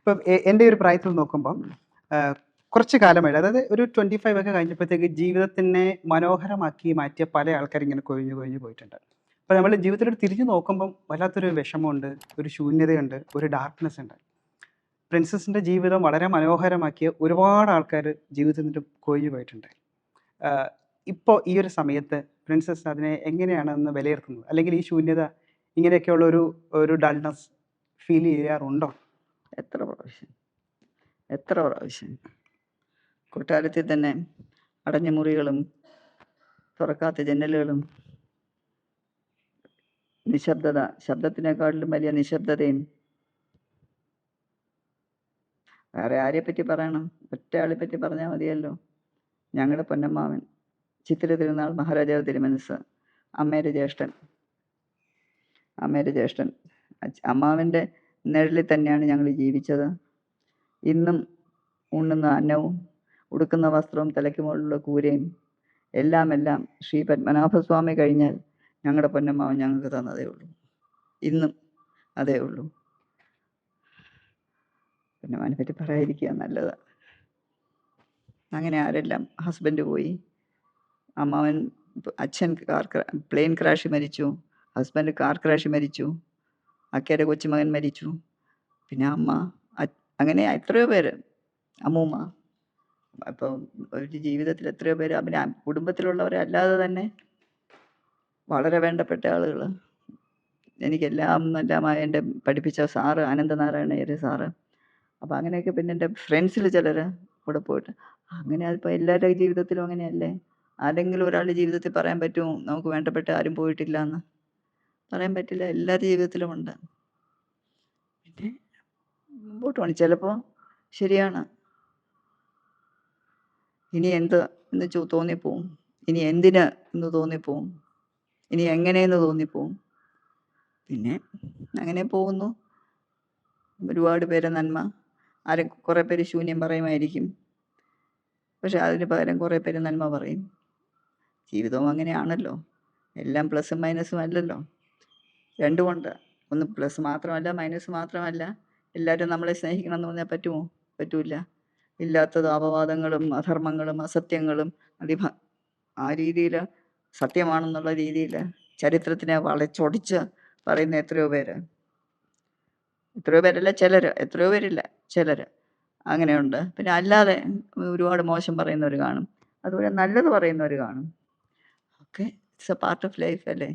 ഇപ്പം എൻ്റെ ഒരു പ്രായത്തിൽ നോക്കുമ്പം കുറച്ച് കാലമായിട്ട്, അതായത് ഒരു 25 ഒക്കെ കഴിഞ്ഞപ്പോഴത്തേക്ക് ജീവിതത്തിനെ മനോഹരമാക്കി മാറ്റിയ പല ആൾക്കാർ ഇങ്ങനെ കൊഴിഞ്ഞു കൊഴിഞ്ഞു പോയിട്ടുണ്ട്. അപ്പോൾ നമ്മൾ ജീവിതത്തിലോട്ട് തിരിഞ്ഞു നോക്കുമ്പം വല്ലാത്തൊരു വിഷമമുണ്ട്, ഒരു ശൂന്യതയുണ്ട്, ഒരു ഡാർക്ക്നെസ് ഉണ്ട്. പ്രിൻസസിൻ്റെ ജീവിതം വളരെ മനോഹരമാക്കിയ ഒരുപാട് ആൾക്കാർ ജീവിതത്തിൽ നിന്നിട്ട് കൊഴിഞ്ഞു പോയിട്ടുണ്ട്. ഇപ്പോൾ ഈ ഒരു സമയത്ത് പ്രിൻസസ് അതിനെ എങ്ങനെയാണെന്ന് വിലയിരുത്തുന്നത്? അല്ലെങ്കിൽ ഈ ശൂന്യത ഇങ്ങനെയൊക്കെയുള്ള ഒരു ഒരു ഡൾനെസ് ഫീൽ ചെയ്യാറുണ്ടോ? എത്ര പ്രാവശ്യം എത്ര പ്രാവശ്യം കൊട്ടാരത്തിൽ തന്നെ അടഞ്ഞ മുറികളും തുറക്കാത്ത ജനലുകളും നിശബ്ദത, ശബ്ദത്തിനേക്കാളിലും വലിയ നിശബ്ദതയും. വേറെ ആരെപ്പറ്റി പറയണം? ഒറ്റയാളെ പറ്റി പറഞ്ഞാൽ മതിയല്ലോ. ഞങ്ങളുടെ പൊന്നമ്മാവൻ, ചിത്തിര തിരുനാൾ മഹാരാജാവ് തിരുമനസ്, അമ്മയുടെ ജ്യേഷ്ഠൻ. അമ്മാവൻ്റെ നിഴലിൽ തന്നെയാണ് ഞങ്ങൾ ജീവിച്ചത്. ഇന്നും ഉണ്ണുന്ന അന്നവും ഉടുക്കുന്ന വസ്ത്രവും തലയ്ക്ക് മുകളിലുള്ള കൂരയും എല്ലാം ശ്രീ പത്മനാഭസ്വാമി കഴിഞ്ഞാൽ ഞങ്ങളുടെ പൊന്നമ്മാവൻ ഞങ്ങൾക്ക് തന്നതേ ഉള്ളൂ. ഇന്നും അതേ ഉള്ളൂ. പൊന്നമ്മാവനെ പറ്റി പറയാതിരിക്കുക നല്ലത്. അങ്ങനെ ആരെല്ലാം ഹസ്ബൻഡ് പോയി. അമ്മാവൻ, അച്ഛൻ പ്ലെയിൻ ക്രാഷ് മരിച്ചു, ഹസ്ബൻഡ് കാർ ക്രാഷ് മരിച്ചു, അക്കയുടെ കൊച്ചുമകൻ മരിച്ചു, പിന്നെ അമ്മ, അങ്ങനെ എത്രയോ പേര്, അമ്മൂമ്മ. അപ്പോൾ ഒരു ജീവിതത്തിൽ എത്രയോ പേര്, പിന്നെ കുടുംബത്തിലുള്ളവരെ അല്ലാതെ തന്നെ വളരെ വേണ്ടപ്പെട്ട ആളുകൾ. എനിക്കെല്ലാം എൻ്റെ പഠിപ്പിച്ച സാറ് അനന്തനാരായണയ്യർ സാറ്. അപ്പോൾ അങ്ങനെയൊക്കെ. പിന്നെ എൻ്റെ ഫ്രണ്ട്സിൽ ചിലർ കൂടെ പോയിട്ട്, അങ്ങനെ അതിപ്പോൾ എല്ലാവരുടെ ജീവിതത്തിലും അങ്ങനെയല്ലേ? ആരെങ്കിലും ഒരാളുടെ ജീവിതത്തിൽ പറയാൻ പറ്റുമോ നമുക്ക് വേണ്ടപ്പെട്ട ആരും പോയിട്ടില്ല എന്ന്? പറയാൻ പറ്റില്ല. എല്ലാവരുടെ ജീവിതത്തിലും ഉണ്ട്. പിന്നെ മുമ്പോട്ട് പോകണം. ചിലപ്പോൾ ശരിയാണ്, ഇനി എന്ത് എന്ന് തോന്നിപ്പോവും, ഇനി എന്തിന് എന്ന് തോന്നിപ്പോവും, ഇനി എങ്ങനെയെന്ന് തോന്നിപ്പോവും. പിന്നെ അങ്ങനെ പോകുന്നു. ഒരുപാട് പേരെ നന്മ, കുറേ പേര് ശൂന്യം പറയുമായിരിക്കും, പക്ഷെ അതിന് പകരം കുറേ പേര് നന്മ പറയും. ജീവിതവും അങ്ങനെയാണല്ലോ. എല്ലാം പ്ലസും മൈനസും അല്ലല്ലോ, രണ്ടുമുണ്ട്. ഒന്ന് പ്ലസ് മാത്രമല്ല മൈനസ് മാത്രമല്ല. എല്ലാവരും നമ്മളെ സ്നേഹിക്കണം എന്ന് പറഞ്ഞാൽ പറ്റുമോ? പറ്റൂല. ഇല്ലാത്തത് അപവാദങ്ങളും അധർമ്മങ്ങളും അസത്യങ്ങളും ആ രീതിയിൽ സത്യമാണെന്നുള്ള രീതിയിൽ ചരിത്രത്തിനെ വളച്ചൊടിച്ച് പറയുന്ന എത്രയോ പേരല്ല ചിലർ, എത്രയോ പേരില്ല, ചിലർ അങ്ങനെയുണ്ട്. പിന്നെ അല്ലാതെ ഒരുപാട് മോശം പറയുന്നവർ കാണും, അതുപോലെ നല്ലത് പറയുന്നവർ കാണും. Okay, it's A part of life അല്ലേ?